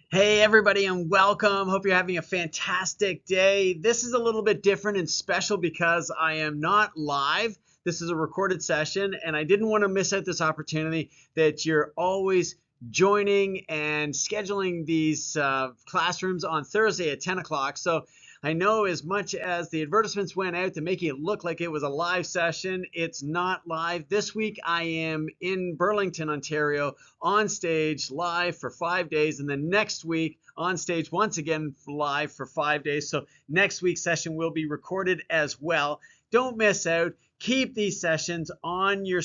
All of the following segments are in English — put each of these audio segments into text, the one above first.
Hey everybody and welcome. Hope you're having a fantastic day. This is a little bit different and special because I am not live. This is a recorded session and I didn't want to miss out this opportunity that you're always joining and scheduling these classrooms on Thursday at 10 o'clock. So I know as much as the advertisements went out to making it look like it was a live session, it's not live. This week I am in Burlington, Ontario, on stage live for 5 days, and then next week on stage once again live for 5 days. So next week's session will be recorded as well. Don't miss out. Keep these sessions on your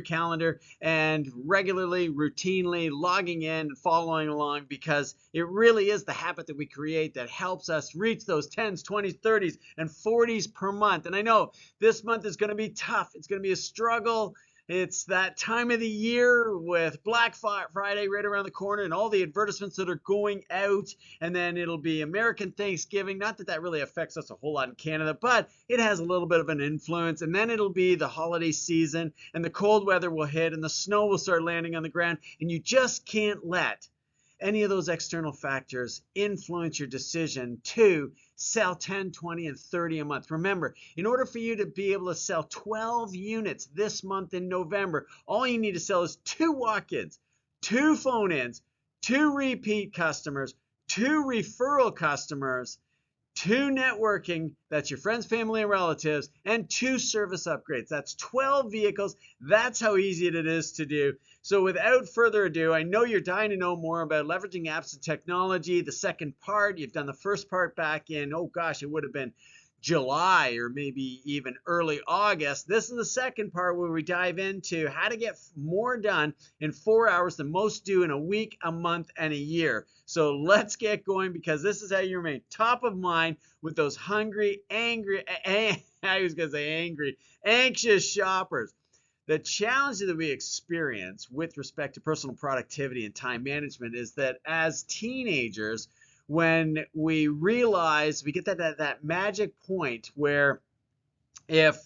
calendar and regularly, routinely logging in and following along, because it really is the habit that we create that helps us reach those 10s, 20s, 30s, and 40s per month. And I know this month is going to be tough. It's going to be a struggle. It's that time of the year with Black Friday right around the corner and all the advertisements that are going out. And then it'll be American Thanksgiving. Not that that really affects us a whole lot in Canada, but it has a little bit of an influence. And then it'll be the holiday season and the cold weather will hit and the snow will start landing on the ground. And you just can't let any of those external factors influence your decision to sell 10, 20, and 30 a month. Remember, in order for you to be able to sell 12 units this month in November, all you need to sell is 2 walk-ins, 2 phone-ins, 2 repeat customers, 2 referral customers, 2 networking, that's your friends, family, and relatives, and 2 service upgrades. That's 12 vehicles. That's how easy it is to do. So without further ado, I know you're dying to know more about leveraging apps and technology. The second part, you've done the first part back in, oh gosh, it would have been July or maybe even early August. This is the second part where we dive into how to get more done in 4 hours than most do in a week, a month, and a year. So let's get going, because this is how you remain top of mind with those hungry, angry, I was going to say angry, anxious shoppers. The challenge that we experience with respect to personal productivity and time management is that as teenagers, when we realize we get that magic point where if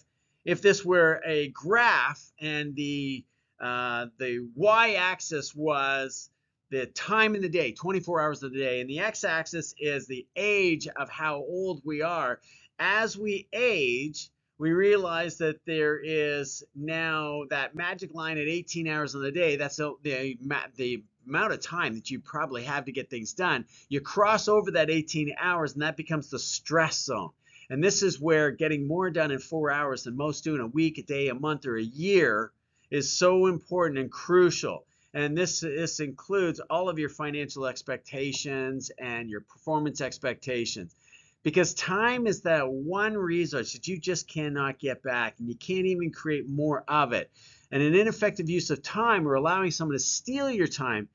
this were a graph and the y-axis was the time in the day, 24 hours of the day, and the x-axis is the age of how old we are. As we age, we realize that there is now that magic line at 18 hours of the day. That's the amount of time that you probably have to get things done. You cross over that 18 hours and that becomes the stress zone. And this is where getting more done in 4 hours than most do in a week, a day, a month, or a year is so important and crucial. And this includes all of your financial expectations and your performance expectations. Because time is that one resource that you just cannot get back, and you can't even create more of it. And an ineffective use of time, or allowing someone to steal your time,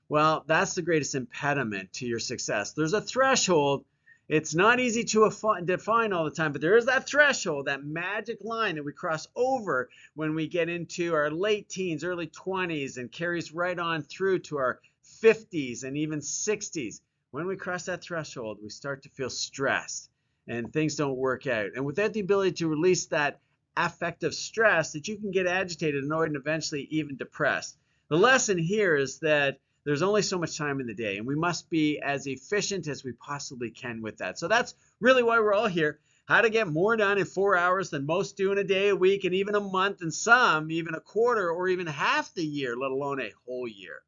well, that's the greatest impediment to your success. There's a threshold. It's not easy to define all the time, but there is that threshold, that magic line that we cross over when we get into our late teens, early 20s, and carries right on through to our 50s and even 60s. When we cross that threshold, we start to feel stressed and things don't work out. And without the ability to release that affective stress, that you can get agitated, annoyed, and eventually even depressed. The lesson here is that there's only so much time in the day, and we must be as efficient as we possibly can with that. So that's really why we're all here. How to get more done in 4 hours than most do in a day, a week, and even a month, and some even a quarter or even half the year, let alone a whole year.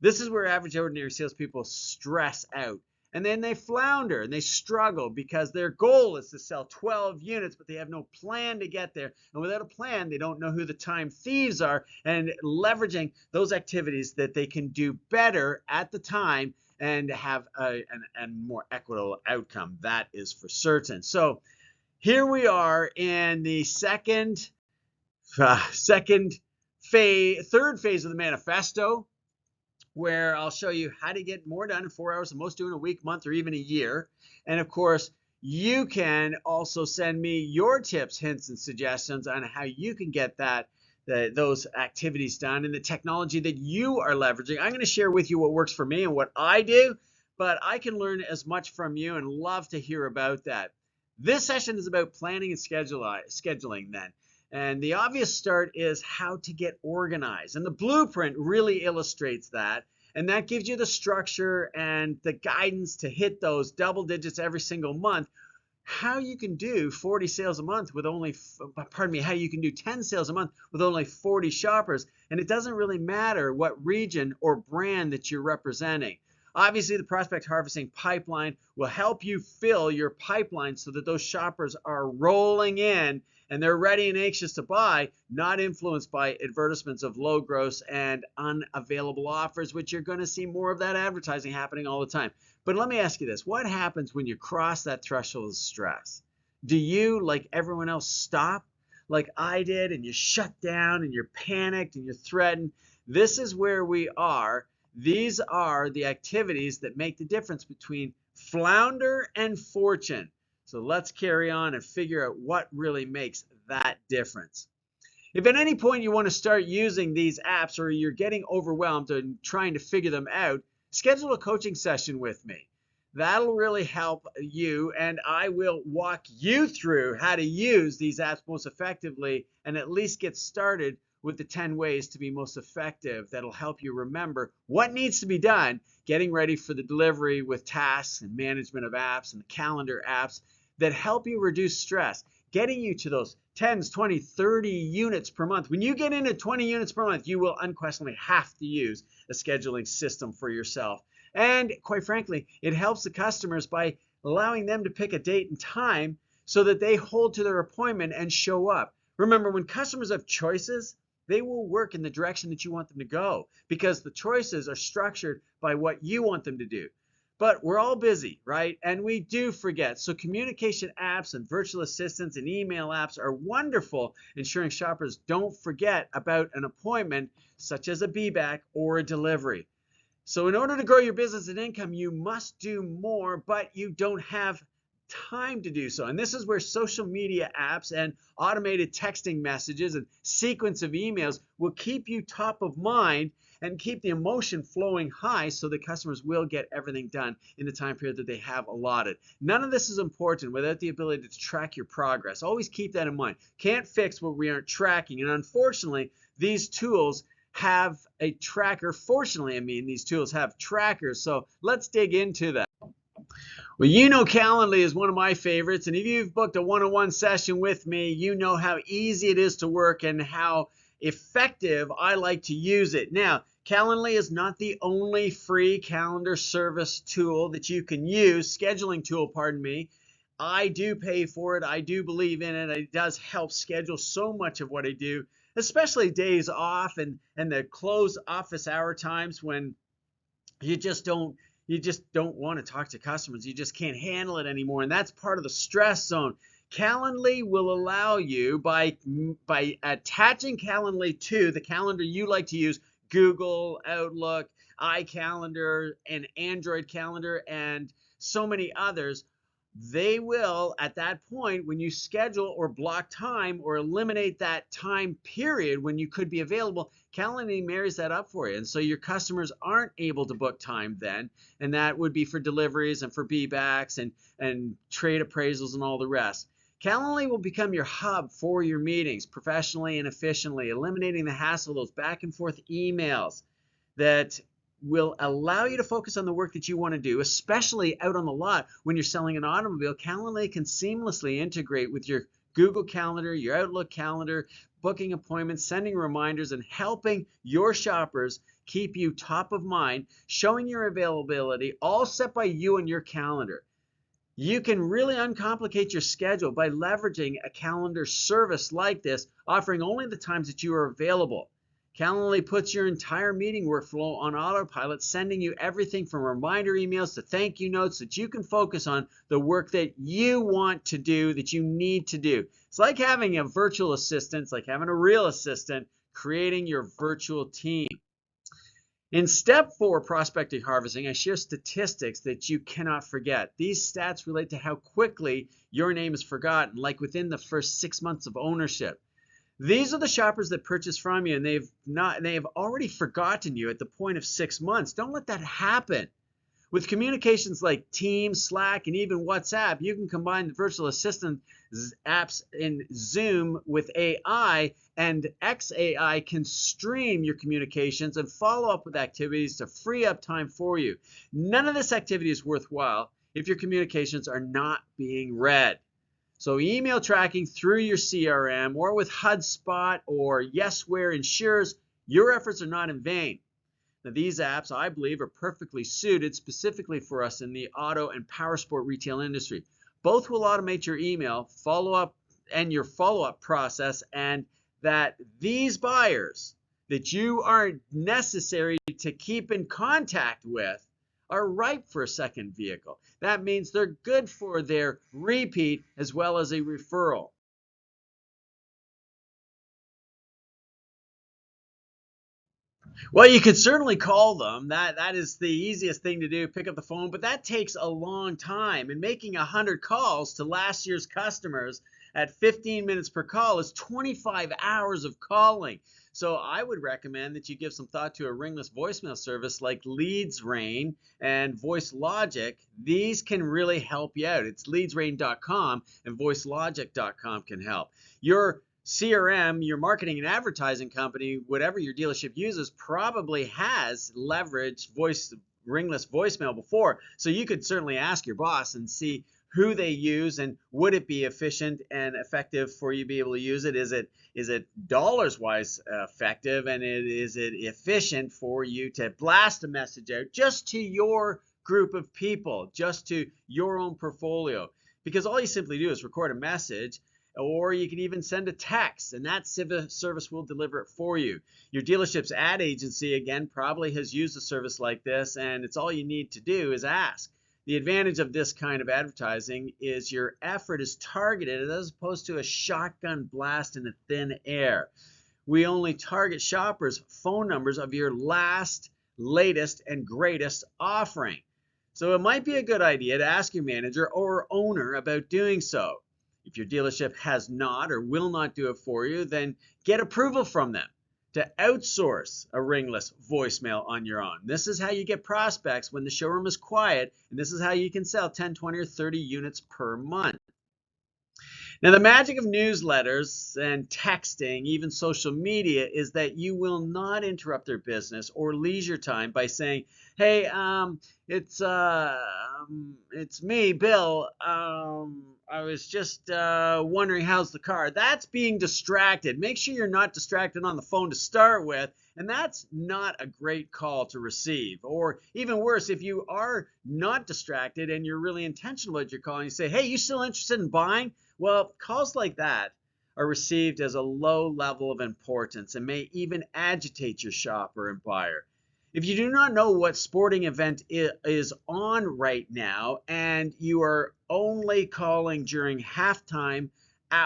This is where average, ordinary salespeople stress out. And then they flounder and they struggle because their goal is to sell 12 units, but they have no plan to get there. And without a plan, they don't know who the time thieves are, and leveraging those activities that they can do better at the time and have a more equitable outcome. That is for certain. So here we are in the third phase of the manifesto, where I'll show you how to get more done in 4 hours than most do in a week, month, or even a year. And of course, you can also send me your tips, hints, and suggestions on how you can get those activities done and the technology that you are leveraging. I'm going to share with you what works for me and what I do, but I can learn as much from you and love to hear about that. This session is about planning and scheduling then. And the obvious start is how to get organized. And the blueprint really illustrates that. And that gives you the structure and the guidance to hit those double digits every single month. How you can do 40 sales a month with only, how you can do 10 sales a month with only 40 shoppers. And it doesn't really matter what region or brand that you're representing. Obviously, the prospect harvesting pipeline will help you fill your pipeline so that those shoppers are rolling in and they're ready and anxious to buy, not influenced by advertisements of low gross and unavailable offers, which you're going to see more of that advertising happening all the time. But let me ask you this. What happens when you cross that threshold of stress? Do you, like everyone else, stop like I did and you shut down and you're panicked and you're threatened? This is where we are. These are the activities that make the difference between flounder and fortune. So let's carry on and figure out what really makes that difference. If at any point you want to start using these apps or you're getting overwhelmed and trying to figure them out, schedule a coaching session with me. That'll really help you, and I will walk you through how to use these apps most effectively and at least get started with the 10 ways to be most effective. That'll help you remember what needs to be done, getting ready for the delivery with tasks and management of apps and the calendar apps that help you reduce stress, getting you to those 10s, 20, 30 units per month. When you get into 20 units per month, you will unquestionably have to use a scheduling system for yourself. And quite frankly, it helps the customers by allowing them to pick a date and time so that they hold to their appointment and show up. Remember, when customers have choices, they will work in the direction that you want them to go because the choices are structured by what you want them to do. But we're all busy, right? And we do forget. So communication apps and virtual assistants and email apps are wonderful, ensuring shoppers don't forget about an appointment, such as a be-back or a delivery. So in order to grow your business and income, you must do more, but you don't have time to do so. And this is where social media apps and automated texting messages and sequence of emails will keep you top of mind and keep the emotion flowing high so that customers will get everything done in the time period that they have allotted. None of this is important without the ability to track your progress. Always keep that in mind. Can't fix what we aren't tracking. And unfortunately, these tools have a tracker. Fortunately, these tools have trackers. So let's dig into that. Well, you know Calendly is one of my favorites, and if you've booked a one-on-one session with me, you know how easy it is to work and how effective I like to use it. Now, Calendly is not the only free calendar service tool that you can use, scheduling tool, pardon me. I do pay for it. I do believe in it. It does help schedule so much of what I do, especially days off and the closed office hour times when you just don't want to talk to customers. You just can't handle it anymore. And that's part of the stress zone. Calendly will allow you, by attaching Calendly to the calendar you like to use, Google, Outlook, iCalendar, and Android Calendar, and so many others, they will, at that point, when you schedule or block time or eliminate that time period when you could be available, Calendly marries that up for you. And so your customers aren't able to book time then. And that would be for deliveries and for be-backs and trade appraisals and all the rest. Calendly will become your hub for your meetings professionally and efficiently, eliminating the hassle of those back and forth emails that will allow you to focus on the work that you want to do, especially out on the lot when you're selling an automobile. Calendly can seamlessly integrate with your Google Calendar, your Outlook Calendar, booking appointments, sending reminders, and helping your shoppers keep you top of mind, showing your availability, all set by you and your calendar. You can really uncomplicate your schedule by leveraging a calendar service like this, offering only the times that you are available. Calendly puts your entire meeting workflow on autopilot, sending you everything from reminder emails to thank you notes that you can focus on the work that you want to do, that you need to do. It's like having a virtual assistant, it's like having a real assistant, creating your virtual team. In step 4, prospecting harvesting, I share statistics that you cannot forget. These stats relate to how quickly your name is forgotten, like within the first 6 months of ownership. These are the shoppers that purchase from you, and they have already forgotten you at the point of 6 months. Don't let that happen. With communications like Teams, Slack, and even WhatsApp, you can combine the virtual assistant apps in Zoom with AI, and XAI can stream your communications and follow up with activities to free up time for you. None of this activity is worthwhile if your communications are not being read. So email tracking through your CRM or with HubSpot or Yesware ensures your efforts are not in vain. Now, these apps, I believe, are perfectly suited specifically for us in the auto and powersport retail industry. Both will automate your email follow-up and your follow-up process, and that these buyers that you are necessary to keep in contact with are ripe for a second vehicle. That means they're good for their repeat as well as a referral. Well, you could certainly call them. That is the easiest thing to do, pick up the phone, but that takes a long time. And making 100 calls to last year's customers at 15 minutes per call is 25 hours of calling. So I would recommend that you give some thought to a ringless voicemail service like LeadsRain and VoiceLogic. These can really help you out. It's leadsrain.com, and voicelogic.com can help. Your CRM, your marketing and advertising company, whatever your dealership uses, probably has leveraged ringless voicemail before. So you could certainly ask your boss and see who they use and would it be efficient and effective for you to be able to use it? Is it dollars wise effective, and is it efficient for you to blast a message out just to your group of people, just to your own portfolio? Because all you simply do is record a message, or you can even send a text, and that service will deliver it for you. Your dealership's ad agency, again, probably has used a service like this, and it's all you need to do is ask. The advantage of this kind of advertising is your effort is targeted as opposed to a shotgun blast in the thin air. We only target shoppers' phone numbers of your last, latest, and greatest offering. So it might be a good idea to ask your manager or owner about doing so. If your dealership has not or will not do it for you, then get approval from them to outsource a ringless voicemail on your own. This is how you get prospects when the showroom is quiet, and this is how you can sell 10, 20, or 30 units per month. Now, the magic of newsletters and texting, even social media, is that you will not interrupt their business or leisure time by saying, "Hey, it's me, Bill. I was just wondering how's the car." That's being distracted. Make sure you're not distracted on the phone to start with, and that's not a great call to receive. Or even worse, if you are not distracted and you're really intentional about your call and you say, "Hey, you still interested in buying?" Well, calls like that are received as a low level of importance and may even agitate your shopper and buyer. If you do not know what sporting event is on right now and you are only calling during halftime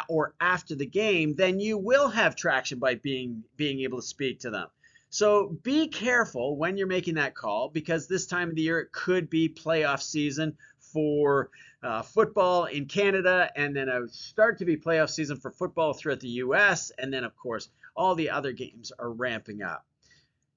or after the game, then you will have traction by being able to speak to them. So be careful when you're making that call, because this time of the year it could be playoff season for football in Canada, and then a start to be playoff season for football throughout the US, and then of course all the other games are ramping up.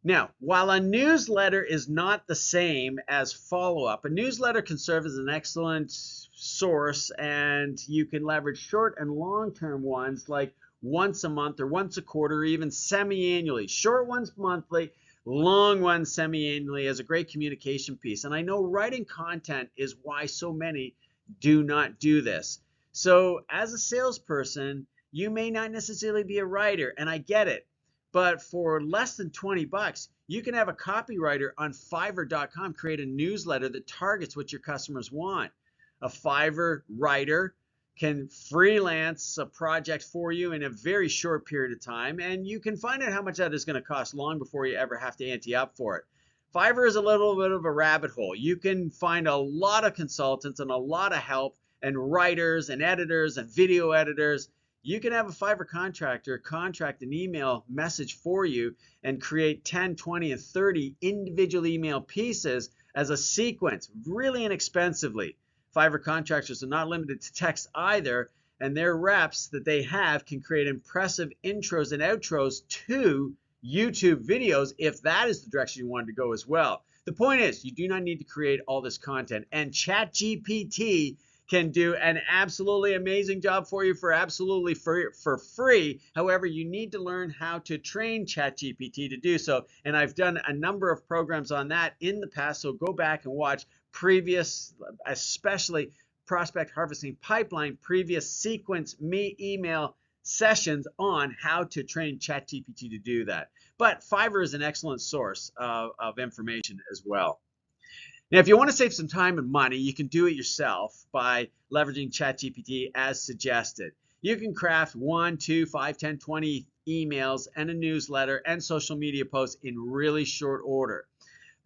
Now, while a newsletter is not the same as follow-up, a newsletter can serve as an excellent source, and you can leverage short and long-term ones like once a month or once a quarter, or even semi-annually. Short ones monthly, long ones semi-annually as a great communication piece. And I know writing content is why so many do not do this. So as a salesperson, you may not necessarily be a writer, and I get it. But for less than 20 bucks, you can have a copywriter on Fiverr.com create a newsletter that targets what your customers want. A Fiverr writer can freelance a project for you in a very short period of time, and you can find out how much that is going to cost long before you ever have to ante up for it. Fiverr is a little bit of a rabbit hole. You can find a lot of consultants and a lot of help and writers and editors and video editors. You can have a Fiverr contractor contract an email message for you and create 10, 20, and 30 individual email pieces as a sequence, really inexpensively. Fiverr contractors are not limited to text either, and their reps that they have can create impressive intros and outros to YouTube videos if that is the direction you wanted to go as well. The point is, you do not need to create all this content, and ChatGPT can do an absolutely amazing job for you for absolutely for free. However, you need to learn how to train ChatGPT to do so. And I've done a number of programs on that in the past. So go back and watch previous, especially prospect harvesting pipeline, previous sequence email sessions on how to train ChatGPT to do that. But Fiverr is an excellent source of information as well. Now, if you want to save some time and money, you can do it yourself by leveraging ChatGPT as suggested. You can craft 1, 2, 5, 10, 20 emails and a newsletter and social media posts in really short order.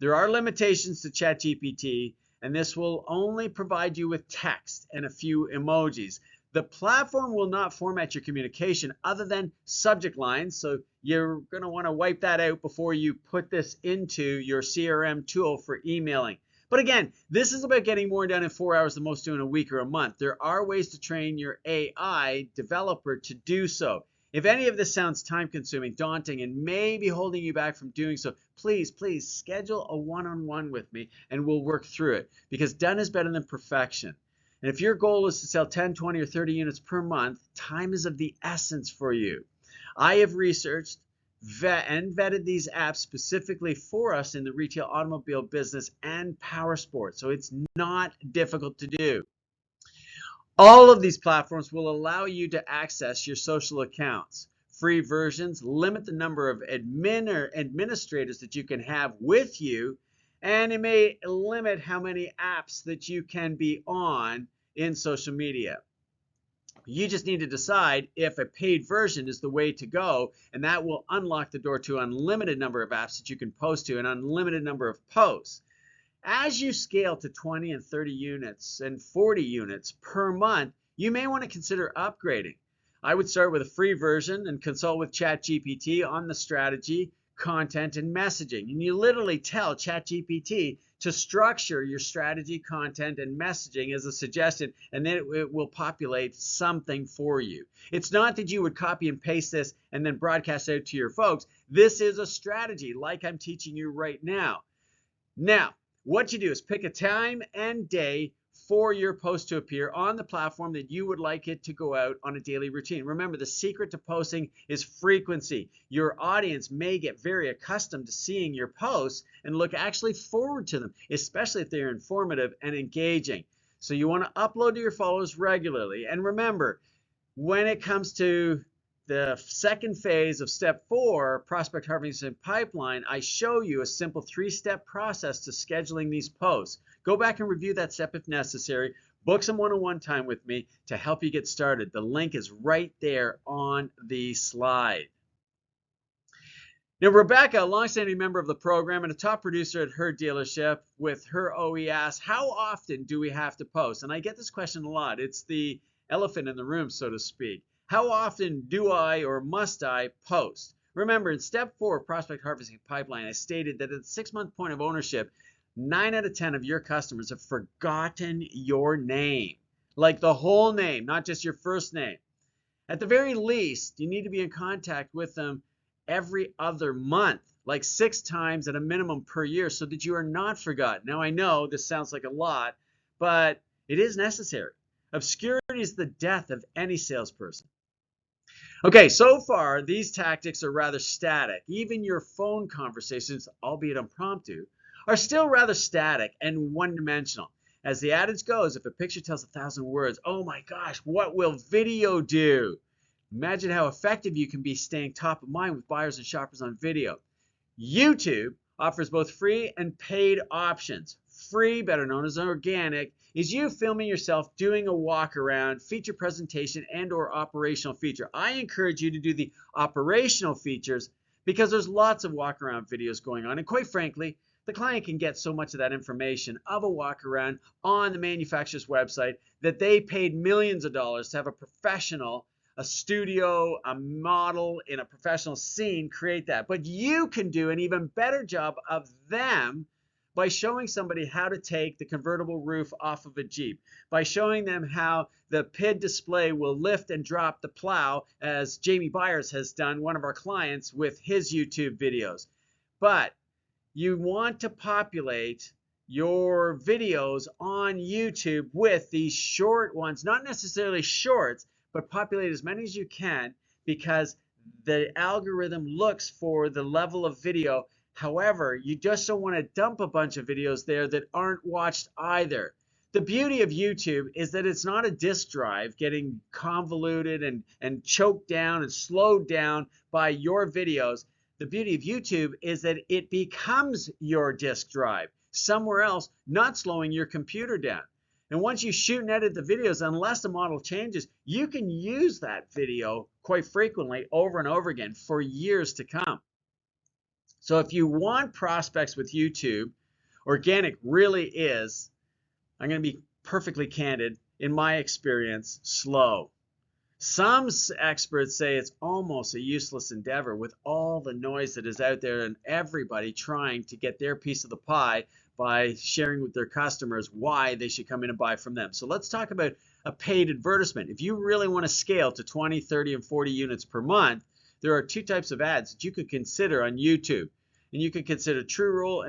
There are limitations to ChatGPT, and this will only provide you with text and a few emojis. The platform will not format your communication other than subject lines, so you're going to want to wipe that out before you put this into your CRM tool for emailing. But again, this is about getting more done in 4 hours than most do in a week or a month. There are ways to train your AI developer to do so. If any of this sounds time-consuming, daunting, and maybe holding you back from doing so, please schedule a one-on-one with me and we'll work through it, because done is better than perfection. And if your goal is to sell 10, 20, or 30 units per month, time is of the essence for you. I have researched vetted these apps specifically for us in the retail automobile business and power sports, so it's not difficult to do. All of these platforms will allow you to access your social accounts. Free versions limit the number of administrators that you can have with you, and it may limit how many apps that you can be on in social media. You just need to decide if a paid version is the way to go, and that will unlock the door to an unlimited number of apps that you can post to, an unlimited number of posts. As you scale to 20 and 30 units and 40 units per month, you may want to consider upgrading. I would start with a free version and consult with ChatGPT on the strategy, content, and messaging. And you literally tell ChatGPT to structure your strategy, content, and messaging as a suggestion, and then it will populate something for you. It's not that you would copy and paste this and then broadcast out to your folks. This is a strategy like I'm teaching you right now. Now, what you do is pick a time and day for your post to appear on the platform that you would like it to go out on a daily routine. Remember, the secret to posting is frequency. Your audience may get very accustomed to seeing your posts and look actually forward to them, especially if they're informative and engaging. So you want to upload to your followers regularly. And remember, when it comes to the second phase of step 4, prospect harvesting pipeline, I show you a simple 3-step process to scheduling these posts. Go back and review that step if necessary. Book some one-on-one time with me to help you get started. The link is right there on the slide. Now, Rebecca, a longstanding member of the program and a top producer at her dealership, with her OE asks, how often do we have to post? And I get this question a lot. It's the elephant in the room, so to speak. How often do I or must I post? Remember, in step 4 of prospect harvesting pipeline, I stated that at the 6-month point of ownership, 9 out of 10 of your customers have forgotten your name, like the whole name, not just your first name. At the very least, you need to be in contact with them every other month, like 6 times at a minimum per year, so that you are not forgotten. Now, I know this sounds like a lot, but it is necessary. Obscurity is the death of any salesperson. Okay, so far, these tactics are rather static. Even your phone conversations, albeit impromptu, are still rather static and one-dimensional. As the adage goes, if a picture tells 1,000 words, oh my gosh, what will video do? Imagine how effective you can be staying top of mind with buyers and shoppers on video. YouTube offers both free and paid options. Free, better known as organic, is you filming yourself doing a walk around, feature presentation, and or operational feature. I encourage you to do the operational features because there's lots of walk around videos going on. And quite frankly, the client can get so much of that information of a walk around on the manufacturer's website that they paid millions of dollars to have a professional, a studio, a model in a professional scene create that. But you can do an even better job of them by showing somebody how to take the convertible roof off of a Jeep, by showing them how the PID display will lift and drop the plow, as Jamie Byers has done, one of our clients, with his YouTube videos. But you want to populate your videos on YouTube with these short ones, not necessarily shorts, but populate as many as you can, because the algorithm looks for the level of video. However, you just don't want to dump a bunch of videos there that aren't watched either. The beauty of YouTube is that it's not a disk drive getting convoluted and choked down and slowed down by your videos. The beauty of YouTube is that it becomes your disk drive somewhere else, not slowing your computer down. And once you shoot and edit the videos, unless the model changes, you can use that video quite frequently over and over again for years to come. So if you want prospects with YouTube, organic really is, I'm going to be perfectly candid, in my experience, slow. Some experts say it's almost a useless endeavor with all the noise that is out there and everybody trying to get their piece of the pie by sharing with their customers why they should come in and buy from them. So let's talk about a paid advertisement. If you really want to scale to 20, 30, and 40 units per month, there are two types of ads that you could consider on YouTube. And you could consider TrueView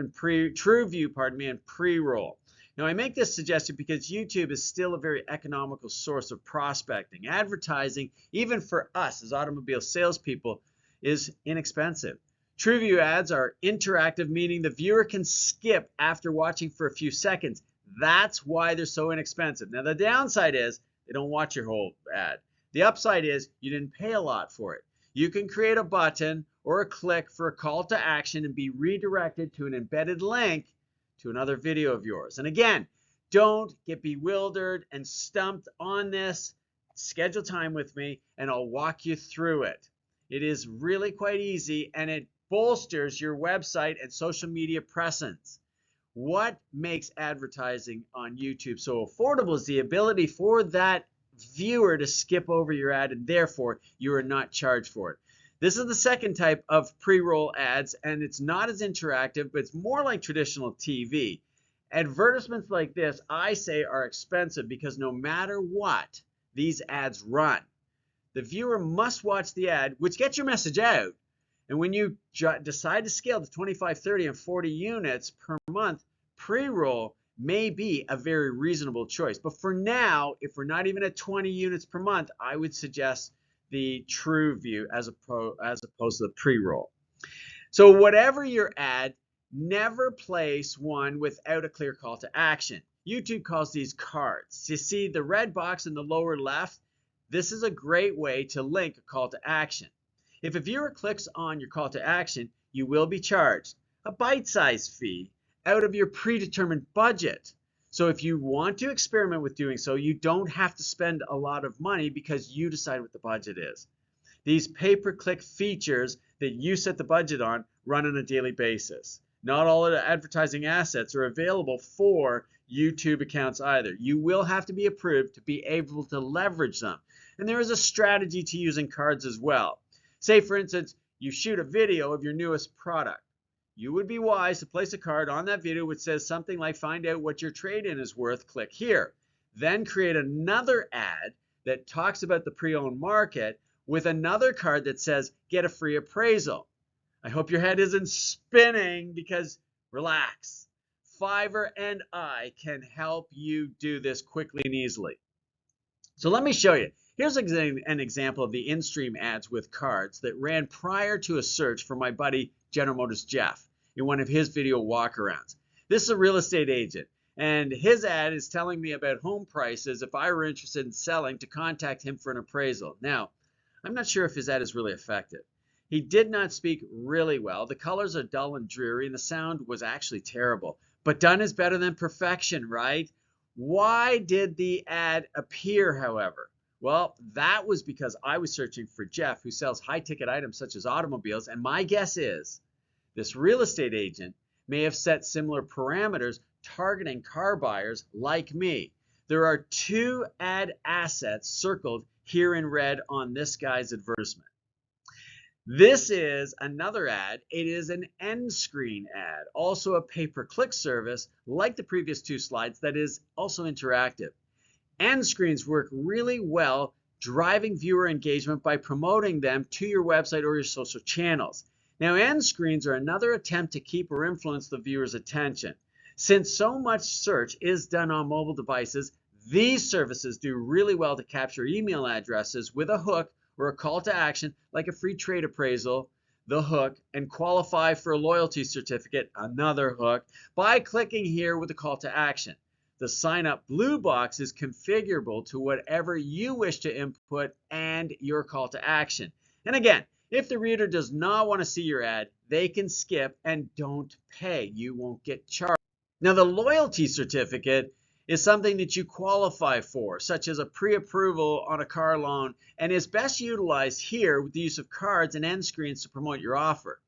and pre-roll. Now, I make this suggestion because YouTube is still a very economical source of prospecting. Advertising, even for us as automobile salespeople, is inexpensive. TrueView ads are interactive, meaning the viewer can skip after watching for a few seconds. That's why they're so inexpensive. Now, the downside is they don't watch your whole ad. The upside is you didn't pay a lot for it. You can create a button or a click for a call to action and be redirected to an embedded link to another video of yours. And again, don't get bewildered and stumped on this. Schedule time with me and I'll walk you through it. It is really quite easy and it bolsters your website and social media presence. What makes advertising on YouTube so affordable is the ability for that viewer to skip over your ad and therefore you are not charged for it. This is the second type of pre-roll ads, and it's not as interactive, but it's more like traditional TV. Advertisements like this, I say, are expensive because no matter what, these ads run. The viewer must watch the ad, which gets your message out. And when you decide to scale to 25, 30, and 40 units per month, pre-roll may be a very reasonable choice. But for now, if we're not even at 20 units per month, I would suggest the TrueView as opposed to the pre-roll. So whatever your ad, never place one without a clear call to action. YouTube calls these cards. You see the red box in the lower left? This is a great way to link a call to action. If a viewer clicks on your call to action, you will be charged a bite-sized fee out of your predetermined budget. So if you want to experiment with doing so, you don't have to spend a lot of money because you decide what the budget is. These pay-per-click features that you set the budget on run on a daily basis. Not all of the advertising assets are available for YouTube accounts either. You will have to be approved to be able to leverage them. And there is a strategy to using cards as well. Say, for instance, you shoot a video of your newest product. You would be wise to place a card on that video which says something like, find out what your trade-in is worth, click here. Then create another ad that talks about the pre-owned market with another card that says, get a free appraisal. I hope your head isn't spinning because relax. Fiverr and I can help you do this quickly and easily. So let me show you. Here's an example of the in-stream ads with cards that ran prior to a search for my buddy General Motors Jeff in one of his video walkarounds. This is a real estate agent, and his ad is telling me about home prices if I were interested in selling to contact him for an appraisal. Now, I'm not sure if his ad is really effective. He did not speak really well. The colors are dull and dreary, and the sound was actually terrible. But done is better than perfection, right? Why did the ad appear, however? Well, that was because I was searching for Jeff, who sells high-ticket items such as automobiles, and my guess is this real estate agent may have set similar parameters targeting car buyers like me. There are two ad assets circled here in red on this guy's advertisement. This is another ad. It is an end screen ad, also a pay-per-click service like the previous two slides that is also interactive. End screens work really well driving viewer engagement by promoting them to your website or your social channels. Now, end screens are another attempt to keep or influence the viewer's attention. Since so much search is done on mobile devices, these services do really well to capture email addresses with a hook or a call to action like a free trade appraisal, the hook, and qualify for a loyalty certificate, another hook, by clicking here with a call to action. The sign up blue box is configurable to whatever you wish to input and your call to action. And again, if the reader does not want to see your ad, they can skip and don't pay. You won't get charged. Now, the loyalty certificate is something that you qualify for, such as a pre-approval on a car loan, and is best utilized here with the use of cards and end screens to promote your offer.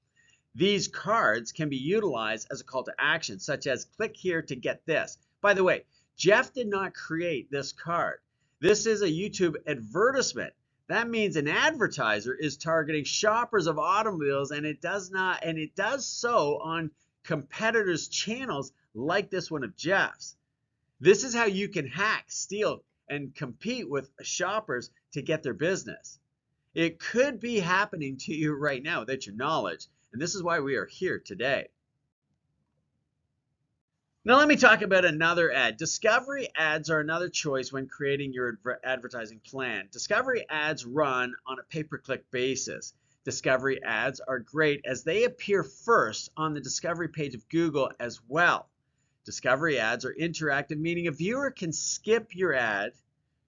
These cards can be utilized as a call to action, such as click here to get this. By the way, Jeff did not create this card. This is a YouTube advertisement. That means an advertiser is targeting shoppers of automobiles, and it does so on competitors' channels like this one of Jeff's. This is how you can hack, steal, and compete with shoppers to get their business. It could be happening to you right now without your knowledge, and this is why we are here today. Now let me talk about another ad. Discovery ads are another choice when creating your advertising plan. Discovery ads run on a pay-per-click basis. Discovery ads are great as they appear first on the discovery page of Google as well. Discovery ads are interactive, meaning a viewer can skip your ad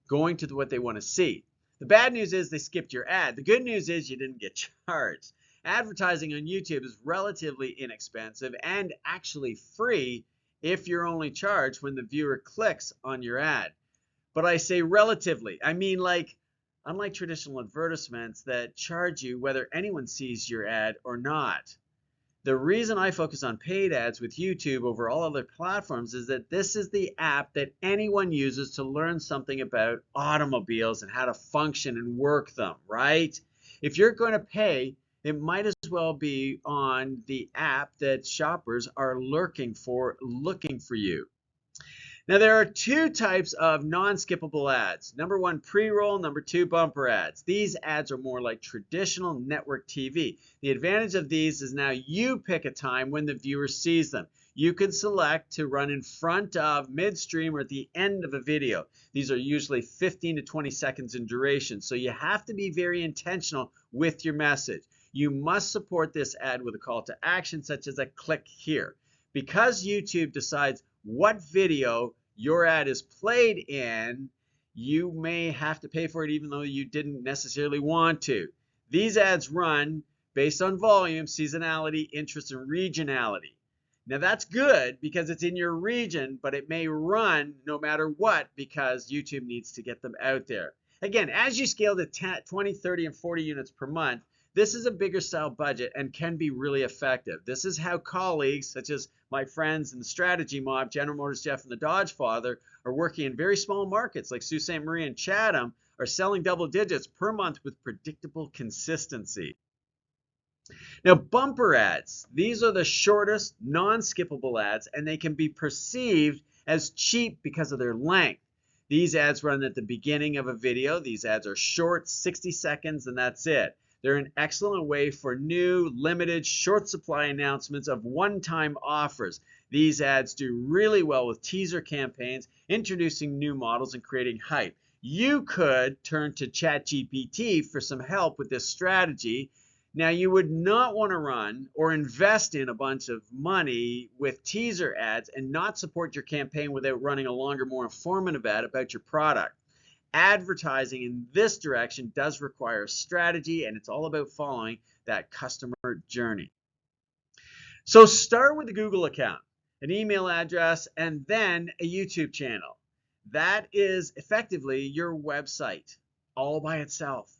going to what they want to see. The bad news is they skipped your ad. The good news is you didn't get charged. Advertising on YouTube is relatively inexpensive and actually free if you're only charged when the viewer clicks on your ad. But I say relatively. I mean, unlike traditional advertisements that charge you whether anyone sees your ad or not. The reason I focus on paid ads with YouTube over all other platforms is that this is the app that anyone uses to learn something about automobiles and how to function and work them, right? If you're going to pay, it might as well be on the app that shoppers are looking for you. Now, there are two types of non-skippable ads. Number one, pre-roll. Number two, bumper ads. These ads are more like traditional network TV. The advantage of these is now you pick a time when the viewer sees them. You can select to run in front of, midstream, or at the end of a video. These are usually 15 to 20 seconds in duration, so you have to be very intentional with your message. You must support this ad with a call to action, such as a click here. Because YouTube decides what video your ad is played in, you may have to pay for it even though you didn't necessarily want to. These ads run based on volume, seasonality, interest, and regionality. Now that's good because it's in your region, but it may run no matter what because YouTube needs to get them out there. Again, as you scale to 20, 30, and 40 units per month, this is a bigger style budget and can be really effective. This is how colleagues, such as my friends in the strategy mob, General Motors Jeff and the Dodge Father, are working in very small markets like Sault Ste. Marie and Chatham, are selling double digits per month with predictable consistency. Now, bumper ads. These are the shortest, non-skippable ads, and they can be perceived as cheap because of their length. These ads run at the beginning of a video. These ads are short, 60 seconds, and that's it. They're an excellent way for new, limited, short supply announcements of one-time offers. These ads do really well with teaser campaigns, introducing new models and creating hype. You could turn to ChatGPT for some help with this strategy. Now, you would not want to run or invest in a bunch of money with teaser ads and not support your campaign without running a longer, more informative ad about your product. Advertising in this direction does require strategy, and it's all about following that customer journey. So start with a Google account, an email address, and then a YouTube channel. That is effectively your website all by itself.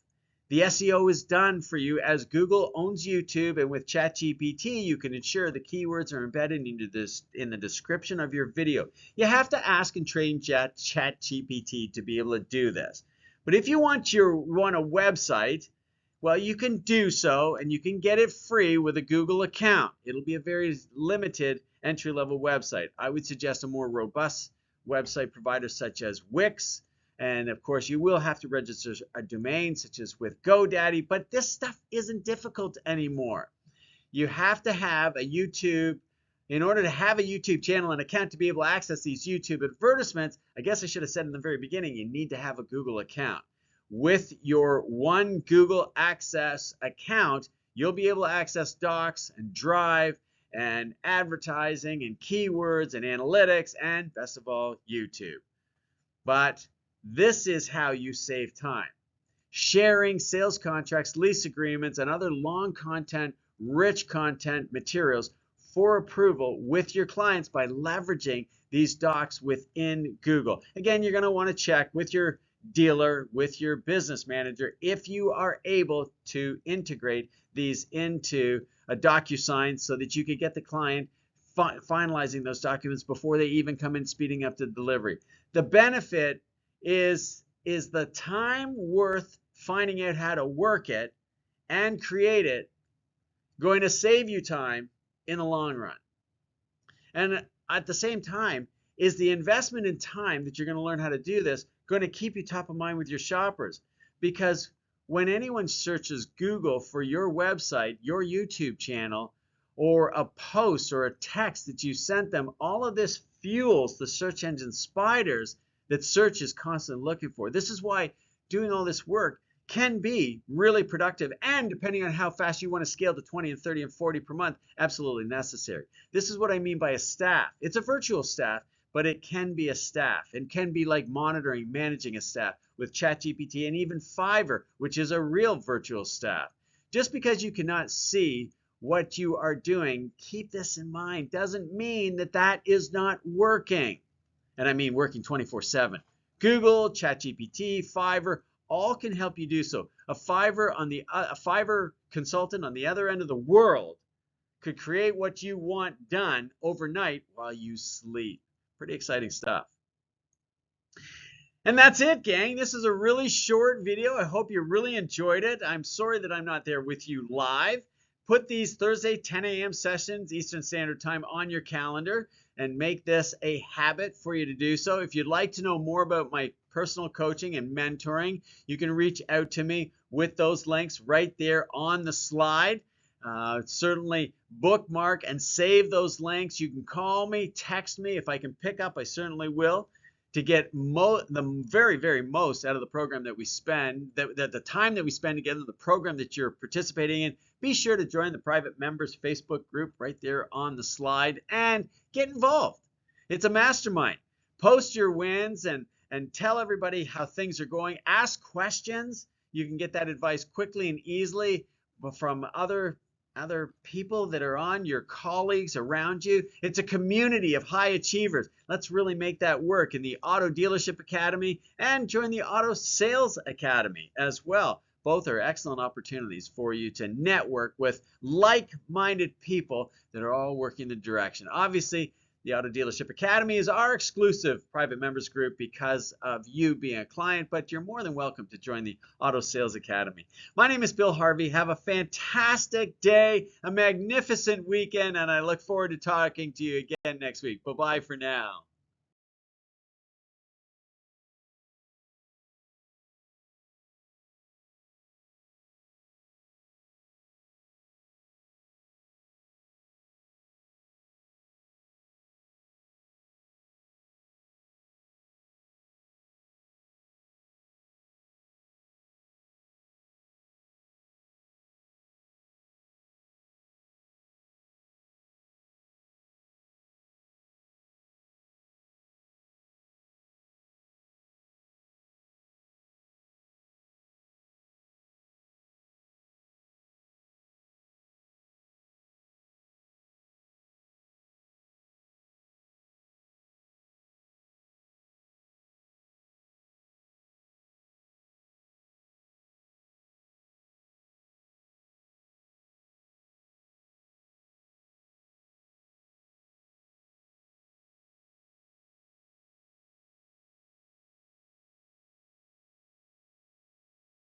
The SEO is done for you as Google owns YouTube, and with ChatGPT, you can ensure the keywords are embedded in the description of your video. You have to ask and train ChatGPT to be able to do this. But if you want a website, well, you can do so, and you can get it free with a Google account. It'll be a very limited entry-level website. I would suggest a more robust website provider such as Wix. And of course, you will have to register a domain such as with GoDaddy, but this stuff isn't difficult anymore. You have to have a YouTube. In order to have a YouTube channel and account to be able to access these YouTube advertisements, I guess I should have said in the very beginning, you need to have a Google account. With your one Google Access account, you'll be able to access Docs and Drive and advertising and keywords and analytics and, best of all, YouTube. But this is how you save time. Sharing sales contracts, lease agreements, and other long content, rich content materials for approval with your clients by leveraging these docs within Google. Again, you're going to want to check with your dealer, with your business manager, if you are able to integrate these into a DocuSign so that you can get the client finalizing those documents before they even come in, speeding up the delivery. The benefit is the time worth finding out how to work it and create it going to save you time in the long run. And at the same time, is the investment in time that you're going to learn how to do this going to keep you top of mind with your shoppers? Because when anyone searches Google for your website, your YouTube channel, or a post or a text that you sent them, all of this fuels the search engine spiders that search is constantly looking for. This is why doing all this work can be really productive, and depending on how fast you want to scale to 20 and 30 and 40 per month, absolutely necessary. This is what I mean by a staff. It's a virtual staff, but it can be a staff. It can be like monitoring, managing a staff with ChatGPT and even Fiverr, which is a real virtual staff. Just because you cannot see what you are doing, keep this in mind, doesn't mean that that is not working. And I mean working 24/7. Google, ChatGPT, Fiverr, all can help you do so. A Fiverr consultant on the other end of the world could create what you want done overnight while you sleep. Pretty exciting stuff. And that's it, gang. This is a really short video. I hope you really enjoyed it. I'm sorry that I'm not there with you live. Put these Thursday 10 a.m. sessions Eastern Standard Time on your calendar and make this a habit for you to do so. If you'd like to know more about my personal coaching and mentoring, you can reach out to me with those links right there on the slide. Certainly bookmark and save those links. You can call me, text me. If I can pick up, I certainly will, to get the very, very most out of the program that we spend, the time that we spend together, the program that you're participating in. Be sure to join the private members Facebook group right there on the slide and get involved. It's a mastermind. Post your wins and tell everybody how things are going. Ask questions. You can get that advice quickly and easily from other people that are on, your colleagues around you. It's a community of high achievers. Let's really make that work in the Auto Dealership Academy, and join the Auto Sales Academy as well. Both are excellent opportunities for you to network with like-minded people that are all working in the direction. Obviously, the Auto Dealership Academy is our exclusive private members group because of you being a client, but you're more than welcome to join the Auto Sales Academy. My name is Bill Harvey. Have a fantastic day, a magnificent weekend, and I look forward to talking to you again next week. Bye-bye for now.